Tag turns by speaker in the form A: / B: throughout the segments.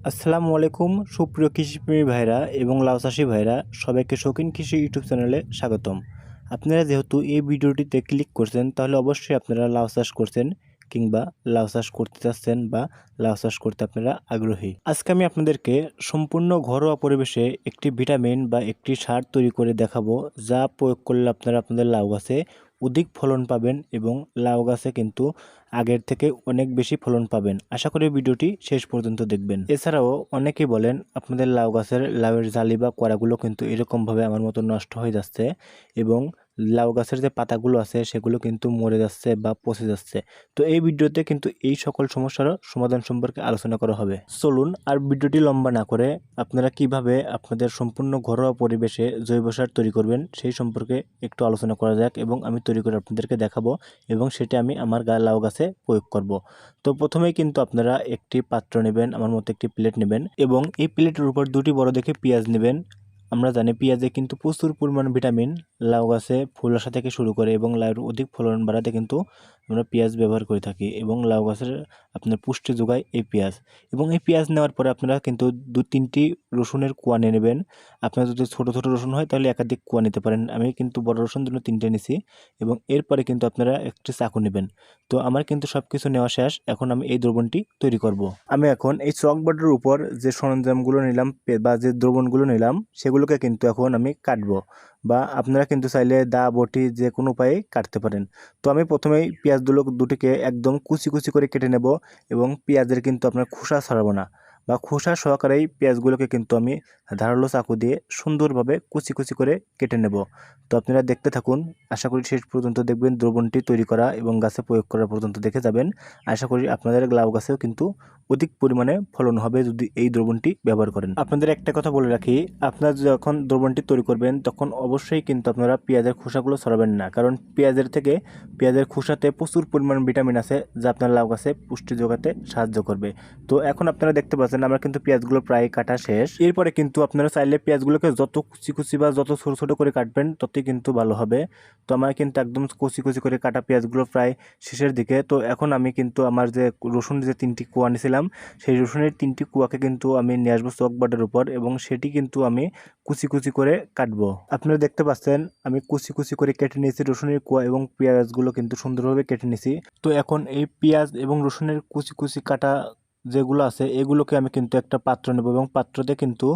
A: আসসালামু আলাইকুম সুপ্রিয় কৃষিপ্রেমী ভাইরা এবং লাউ চাষি ভাইরা সবাইকে শৌখিন কৃষি ইউটিউব চ্যানেলে স্বাগতম। আপনারা যেহেতু এই ভিডিওটিতে ক্লিক করছেন তাহলে অবশ্যই আপনারা লাউ চাষ করছেন কিংবা লাউ চাষ করতে চাচ্ছেন বা লাউ চাষ করতে আপনারা আগ্রহী। আজকে আমি আপনাদেরকে সম্পূর্ণ ঘরোয়া পরিবেশে একটি ভিটামিন বা একটি সার তৈরি করে দেখাবো, যা প্রয়োগ করলে আপনারা আপনাদের লাউ গাছে অধিক ফলন পাবেন এবং লাউ গাছে কিন্তু আগের থেকে অনেক বেশি ফলন পাবেন। আশা করি ভিডিওটি শেষ পর্যন্ত দেখবেন। এছাড়াও অনেকেই বলেন আপনাদের লাউ গাছের লাউয়ের জালি বা কড়াগুলো কিন্তু এরকমভাবে আমার মতো নষ্ট হয়ে যাচ্ছে এবং লাউ গাছের যে পাতাগুলো আছে সেগুলো কিন্তু মরে যাচ্ছে বা পচে যাচ্ছে। তো এই ভিডিওতে কিন্তু এই সকল সমস্যার সমাধান সম্পর্কে আলোচনা করা হবে। চলুন আর ভিডিওটি লম্বা না করে আপনারা কিভাবে আপনাদের সম্পূর্ণ ঘরোয়া পরিবেশে জৈব সার তৈরি করবেন সেই সম্পর্কে একটু আলোচনা করা যাক এবং আমি তৈরি করে আপনাদেরকে দেখাবো এবং সেটা আমি আমার লাউ গাছে প্রয়োগ করব। তো প্রথমেই কিন্তু আপনারা একটি পাত্র নেবেন, আমার মতো একটি প্লেট নেবেন এবং এই প্লেটের উপর দুটি বড় দেখে পেঁয়াজ নেবেন। আমরা জানি পেঁয়াজে কিন্তু প্রচুর পরিমাণ ভিটামিন লাউ গাছে ফুল আসা থেকে শুরু করে এবং লাউয়ের অধিক ফলন বাড়াতে কিন্তু আমরা পেঁয়াজ ব্যবহার করে থাকি এবং লাউ গাছের আপনার পুষ্টি যোগায় এই পেঁয়াজ। এবং এই পেঁয়াজ নেওয়ার পরে আপনারা কিন্তু 2-3টি রসুনের কোয়া নিয়ে নেবেন। আপনার যদি ছোটো ছোটো রসুন হয় তাহলে একাধিক কোয়া নিতে পারেন, আমি কিন্তু বড় রসুন জন্য 3টে নিছি। এবং এরপরে কিন্তু আপনারা একটি চাকু নেবেন। তো আমার কিন্তু সব কিছু নেওয়া শেষ, এখন আমি এই দ্রবণটি তৈরি করব। আমি এখন এই চকবোর্ডের উপর যে সরঞ্জামগুলো নিলাম বা যে দ্রবণগুলো নিলাম সেগুলোকে কিন্তু এখন আমি কাটবো, বা আপনারা কিন্তু চাইলে দা বটি যে কোনো উপায়ে কাটতে পারেন। তো আমি প্রথমেই পেঁয়াজগুলো দুটিকে একদম কুচি কুচি করে কেটে নেব এবং পেঁয়াজের কিন্তু আপনার খোসা ছাড়াবো না, বা খোসা সহকারেই পেঁয়াজগুলোকে কিন্তু আমি ধারালো চাকু দিয়ে সুন্দরভাবে কুচি কুচি করে কেটে নেব। তো আপনারা দেখতে থাকুন, আশা করি শেষ পর্যন্ত দেখবেন দ্রবণটি তৈরি করা এবং গাছে প্রয়োগ করা পর্যন্ত দেখে যাবেন। আশা করি আপনাদের লাউ গাছেও কিন্তু অধিক পরিমাণে ফলন হবে যদি এই দ্রবণটি ব্যবহার করেন। আপনাদের একটা কথা বলে রাখি, আপনারা যখন দ্রবণটি তৈরি করবেন তখন অবশ্যই কিন্তু আপনারা পেঁয়াজের খোসাগুলো ছড়াবেন না, কারণ পেঁয়াজের খোসাতে প্রচুর পরিমাণ ভিটামিন আছে যা আপনার লাউ গাছে পুষ্টি যোগাতে সাহায্য করবে। তো এখন আপনারা দেখতে পাচ্ছেন আমার কিন্তু পেঁয়াজগুলো প্রায় কাটা শেষ। এরপরে কিন্তু আপনারা চাইলে পেঁয়াজগুলোকে যত কুচি কুচি বা যত ছোট ছোট করে কাটবেন ততই কিন্তু ভালো হবে। তো আমার কিন্তু একদম কুচি কুচি করে কাটা পেঁয়াজগুলো প্রায় শেষের দিকে। তো এখন আমি কিন্তু আমার যে রসুন যে 3টি কোয়া নিয়েছিলাম সেই রসুনের 3টি কোয়াকে কিন্তু আমি নিয়ে আসবো চকবোর্ডের উপর এবং সেটি কিন্তু আমি কুচি কুচি করে কাটবো। আপনারা দেখতে পাচ্ছেন আমি কুচি কুচি করে কেটে নিয়েছি রসুনের কোয়া এবং পেঁয়াজগুলো কিন্তু সুন্দরভাবে কেটে নিয়েছি। তো এখন এই পেঁয়াজ এবং রসুনের কুচি কুচি কাটা যেগুলো আছে এগুলোকে আমি কিন্তু একটা পাত্র নেব এবং পাত্রতে কিন্তু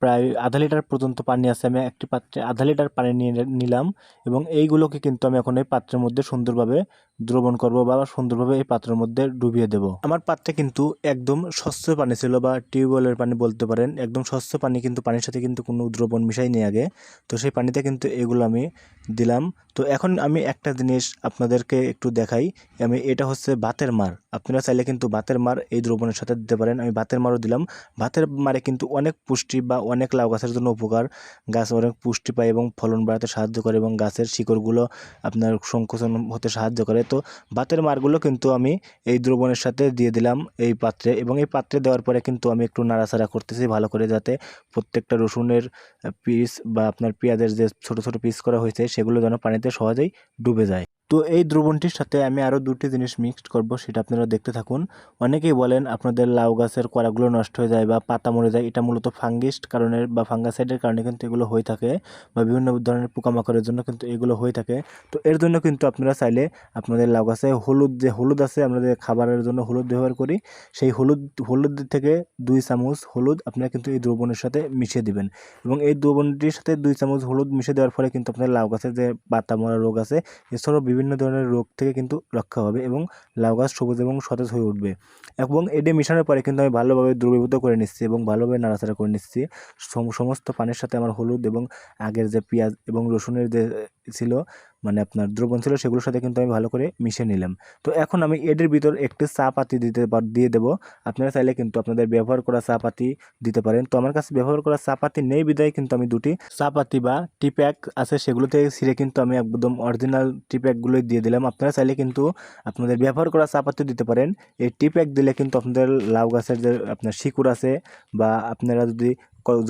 A: প্রায় আধা লিটার পর্যন্ত পানি আছে, আমি একটি পাত্রে আধা লিটার পানি নিয়ে নিলাম এবং এইগুলোকে কিন্তু আমি এখন এই পাত্রের মধ্যে সুন্দরভাবে দ্রবণ করব বা সুন্দরভাবে এই পাত্রের মধ্যে ডুবিয়ে দেব। আমার পাত্রে কিন্তু একদম স্বচ্ছ পানি ছিল বা টিউবওয়েলের পানি বলতে পারেন, একদম স্বচ্ছ পানি, কিন্তু পানির সাথে কিন্তু কোনো দ্রবণ মিশাই নেই আগে। তো সেই পানিতে কিন্তু এগুলো আমি দিলাম। তো এখন আমি একটা জিনিস আপনাদেরকে একটু দেখাই, আমি এটা হচ্ছে ভাতের মার, আপনারা চাইলে কিন্তু ভাতের মার এই দ্রবণের সাথে দিতে পারেন। আমি ভাতের মারও দিলাম। ভাতের মারে কিন্তু অনেক পুষ্টি বা অনেক লাউ গাছের জন্য উপকার, গাছ অনেক পুষ্টি পায় এবং ফলন বাড়াতে সাহায্য করে এবং গাছের শিকড়গুলো আপনার সংকোচন হতে সাহায্য করে। তো ভাতের মারগুলো কিন্তু আমি এই দ্রবণের সাথে দিয়ে দিলাম এই পাত্রে এবং এই পাত্রে দেওয়ার পরে কিন্তু আমি একটু নাড়াচাড়া করতেছি ভালো করে, যাতে প্রত্যেকটা রসুনের পিস বা আপনার পেঁয়াজের যে ছোট ছোট পিস করা হয়েছে সেগুলো যেন পানিতে সহজেই ডুবে যায়। তো এই দ্রবণটির সাথে আমি আরও দুটি জিনিস মিক্সড করব, সেটা আপনারা দেখতে থাকুন। অনেকেই বলেন আপনাদের লাউ গাছের কড়াগুলো নষ্ট হয়ে যায় বা পাতা মরে যায়, এটা মূলত ফাঙ্গিস্ট কারণের বা ফাঙ্গাসাইডের কারণে কিন্তু এগুলো হয়ে থাকে, বা বিভিন্ন ধরনের পোকামাকড়ের জন্য কিন্তু এগুলো হয়ে থাকে। তো এর জন্য কিন্তু আপনারা চাইলে আপনাদের লাউ গাছে হলুদ আছে, আমরা যে খাবারের জন্য হলুদ ব্যবহার করি, সেই হলুদ থেকে 2 চামচ হলুদ আপনারা কিন্তু এই দ্রবণের সাথে মিশিয়ে দিবেন এবং এই দ্রবণটির সাথে 2 চামচ হলুদ মিশিয়ে দেওয়ার ফলে কিন্তু আপনার লাউ গাছের যে পাতা মরা রোগ আছে এছাড়াও বিভিন্ন ধরনের রোগ থেকে কিন্তু রক্ষা হবে এবং লাউ গাছ সবুজ এবং সতেজ হয়ে উঠবে। এবং এটি মেশানোর পরে কিন্তু আমি ভালোভাবে দ্রবীভূত করে নিচ্ছি এবং ভালোভাবে নাড়াচাড়া করে নিচ্ছি। সমস্ত পানির সাথে আমার হলুদ এবং আগের যে পেঁয়াজ এবং রসুনের যে ছিল মানে আপনার দ্রবণ ছিল সেগুলোর সাথে কিন্তু আমি ভালো করে মিশিয়ে নিলাম। তো এখন আমি এটির ভিতর একটি চা পাতি দিয়ে দেবো। আপনারা চাইলে কিন্তু আপনাদের ব্যবহার করা চা পাতি দিতে পারেন। তো আমার কাছে ব্যবহার করা চা পাতি নেই বিধায় কিন্তু আমি 2টি চা পাতি বা টি প্যাক আছে সেগুলো থেকে ছিঁড়ে কিন্তু আমি একদম অরিজিনাল টি প্যাকগুলোই দিয়ে দিলাম। আপনারা চাইলে কিন্তু আপনাদের ব্যবহার করা চা পাতি দিতে পারেন। এই টি প্যাক দিলে কিন্তু আপনাদের লাউ গাছের যে আপনার শিকড় আছে বা আপনারা যদি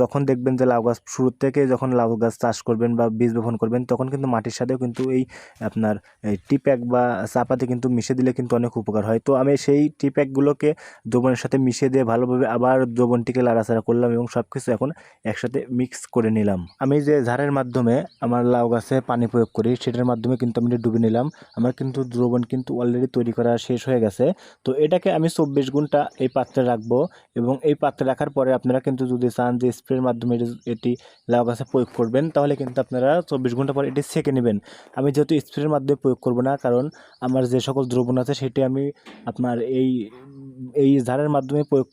A: যখন দেখবেন যে লাউ গাছ শুরুর থেকে যখন লাউ গাছ চাষ করবেন বা বীজ বপন করবেন তখন কিন্তু মাটির সাথেও কিন্তু এই আপনার এই টি প্যাক বা চাপাতি কিন্তু মিশিয়ে দিলে কিন্তু অনেক উপকার হয়। তো আমি সেই টি প্যাকগুলোকে দ্রবণের সাথে মিশিয়ে দিয়ে ভালোভাবে আবার দ্রবণটিকে নাড়াচাড়া করলাম এবং সব কিছু এখন একসাথে মিক্স করে নিলাম। আমি যে ঝাড়ের মাধ্যমে আমার লাউ গাছে পানি প্রয়োগ করি সেটার মাধ্যমে কিন্তু আমি ডুবে নিলাম। আমার কিন্তু দ্রবণ কিন্তু অলরেডি তৈরি করা শেষ হয়ে গেছে। তো এটাকে আমি 24 ঘন্টা এই পাত্রে রাখবো এবং এই পাত্রে রাখার পরে আপনারা কিন্তু যদি চান যে স্প্রের মাধ্যমে এটি লাউ গাছে প্রয়োগ করবেন তাহলে কিন্তু আপনারা 24 ঘন্টা পর এটি সেঁকে নেবেন। আমি যেহেতু স্প্রের মাধ্যমে প্রয়োগ করব না, কারণ আমার যে সকল দ্রবণ আছে সেটি আমি আপনার এই ঝাড়ের মাধ্যমে প্রয়োগ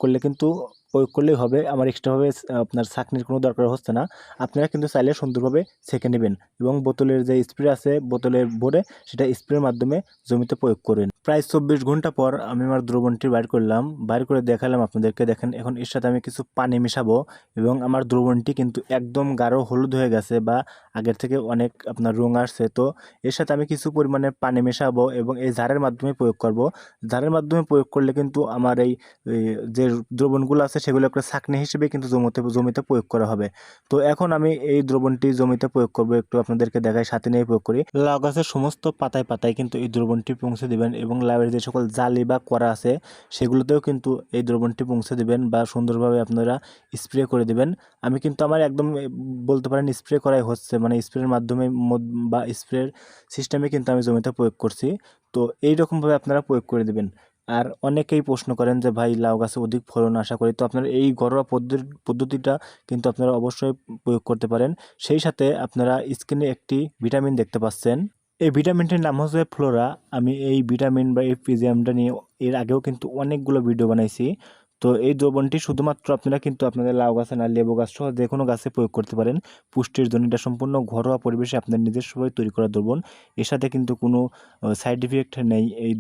A: করলেই হবে। আমার এক্সট্রাভাবে আপনার ছাঁকনির কোনো দরকার হচ্ছে না। আপনারা কিন্তু চাইলে সুন্দরভাবে ছেঁকে নেবেন এবং বোতলের যে স্প্রে আছে বোতলে ভরে সেটা স্প্রের মাধ্যমে জমিতে প্রয়োগ করেন। প্রায় 24 ঘন্টা পর আমি আমার দ্রবণটি বাইর করলাম, বাইর করে দেখালাম আপনাদেরকে। দেখেন এখন এর সাথে আমি কিছু পানি মেশাবো এবং আমার দ্রবণটি কিন্তু একদম গাঢ় হলুদ হয়ে গেছে বা আগের থেকে অনেক আপনার রং আসছে। তো এর সাথে আমি কিছু পরিমাণে পানি মেশাবো এবং এই ঝাড়ের মাধ্যমে প্রয়োগ করব। ঝাড়ের মাধ্যমে প্রয়োগ করলে কিন্তু আমার এই যে দ্রবণগুলো আছে সেগুলো একটা ছাঁকনি হিসেবে কিন্তু জমিতে প্রয়োগ করা হবে। তো এখন আমি এই দ্রবণটি জমিতে প্রয়োগ করব, একটু আপনাদেরকে দেখাই, সাথে নিয়ে প্রয়োগ করি। লাউ গাছের সমস্ত পাতায় পাতায় কিন্তু এই দ্রবণটি পৌঁছে দিবেন এবং লাউয়ের যে সকল জালি বা কড়া আছে সেগুলোতেও কিন্তু এই দ্রবণটি পৌঁছে দিবেন বা সুন্দরভাবে আপনারা স্প্রে করে দিবেন। আমি কিন্তু আমার একদম বলতে পারেন স্প্রে করাই হচ্ছে, মানে স্প্রের মাধ্যমে বা স্প্রের সিস্টেমে কিন্তু আমি জমিতে প্রয়োগ করছি। তো এইরকমভাবে আপনারা প্রয়োগ করে দেবেন। আর অনেকেই প্রশ্ন করেন যে ভাই লাউ গাছে অধিক ফলন আশা করি, তো আপনারা এই ঘরোয়া পদ্ধতিটা কিন্তু আপনারা অবশ্যই প্রয়োগ করতে পারেন। সেই সাথে আপনারা স্ক্রিনে একটি ভিটামিন দেখতে পাচ্ছেন, এই ভিটামিনটির নাম হচ্ছে ফ্লোরা। আমি এই ভিটামিন বা এই পিজিএমটা নিয়ে এর আগেও কিন্তু অনেকগুলো ভিডিও বানাইছি। তো এই দ্রবণটি শুধুমাত্র আপনারা কিন্তু আপনাদের লাউ গাছে না, লেবু গাছ সহ যে কোনো গাছে প্রয়োগ করতে পারেন। পুষ্টির জন্য এটা সম্পূর্ণ ঘরোয়া পরিবেশে আপনার নিজস্বভাবে তৈরি করা দ্রবণ। এর সাথে কিন্তু কোনো সাইড ইফেক্ট নেই এই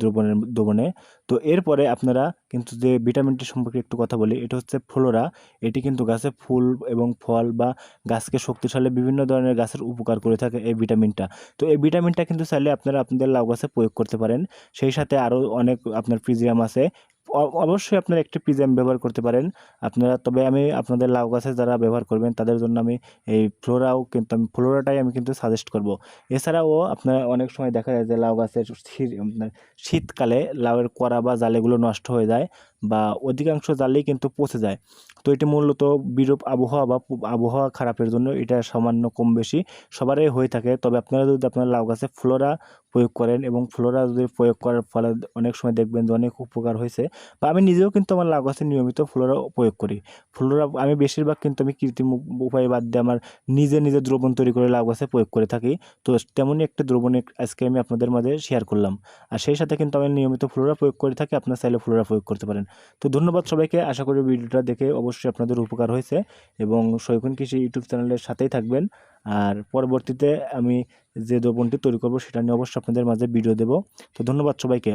A: দ্রবণে। তো এরপরে আপনারা কিন্তু যে ভিটামিনটি সম্পর্কে একটু কথা বলি, এটা হচ্ছে ফ্লোরা। এটি কিন্তু গাছে ফুল এবং ফল বা গাছকে শক্তিশালী বিভিন্ন ধরনের গাছের উপকার করে থাকে এই ভিটামিনটা। তো এই ভিটামিনটা কিন্তু চাইলে আপনারা আপনাদের লাউ গাছে প্রয়োগ করতে পারেন। সেই সাথে আরও অনেক আপনার পিজিএম আছে। অবশ্যই আপনারা একটি পিজিএম ব্যবহার করতে পারেন আপনারা। তবে আমি আপনাদের লাউ গাছে যারা ব্যবহার করবেন তাদের জন্য আমি এই ফ্লোরাটাই আমি কিন্তু সাজেস্ট করব। এছাড়াও আপনারা অনেক সময় দেখা যায় যে লাউ গাছের আপনার শীতকালে লাউয়ের কড়া বা জালেগুলো নষ্ট হয়ে যায় বা অধিকাংশ জালেই কিন্তু পচে যায়। তো এটি মূলত বিরূপ আবহাওয়া বা আবহাওয়া খারাপের জন্য এটা সামান্য কম বেশি সবারই হয়ে থাকে। তবে আপনারা যদি আপনার লাউ গাছে ফ্লোরা প্রয়োগ করেন এবং ফ্লোরা যদি প্রয়োগ করার ফলে অনেক সময় দেখবেন যে অনেক উপকার হয়েছে। বা আমি নিজেও কিন্তু আমার লাউ গাছে নিয়মিত ফ্লোরা প্রয়োগ করি। ফ্লোরা আমি বেশিরভাগ কিন্তু আমি কৃত্রিম উপায় বাদ দিয়ে আমার নিজে দ্রবণ তৈরি করে লাউ গাছে প্রয়োগ করে থাকি। তো তেমনই একটা দ্রবণ আজকে আমি আপনাদের মাঝে শেয়ার করলাম। আর সেই সাথে কিন্তু আমি নিয়মিত ফ্লোরা প্রয়োগ করে থাকি, আপনার চাইলে ফ্লোরা প্রয়োগ করতে পারেন। তো ধন্যবাদ সবাইকে, আশা করি ভিডিওটা দেখে অবশ্যই আপনাদের উপকার হয়েছে এবং শৌখিন কৃষি ইউটিউব চ্যানেলের সাথেই থাকবেন। আর পরবর্তীতে আমি যে দ্রবণটি তৈরি করব সেটা নিয়ে অবশ্যই আপনাদের মাঝে ভিডিও দেব। তো ধন্যবাদ সবাইকে।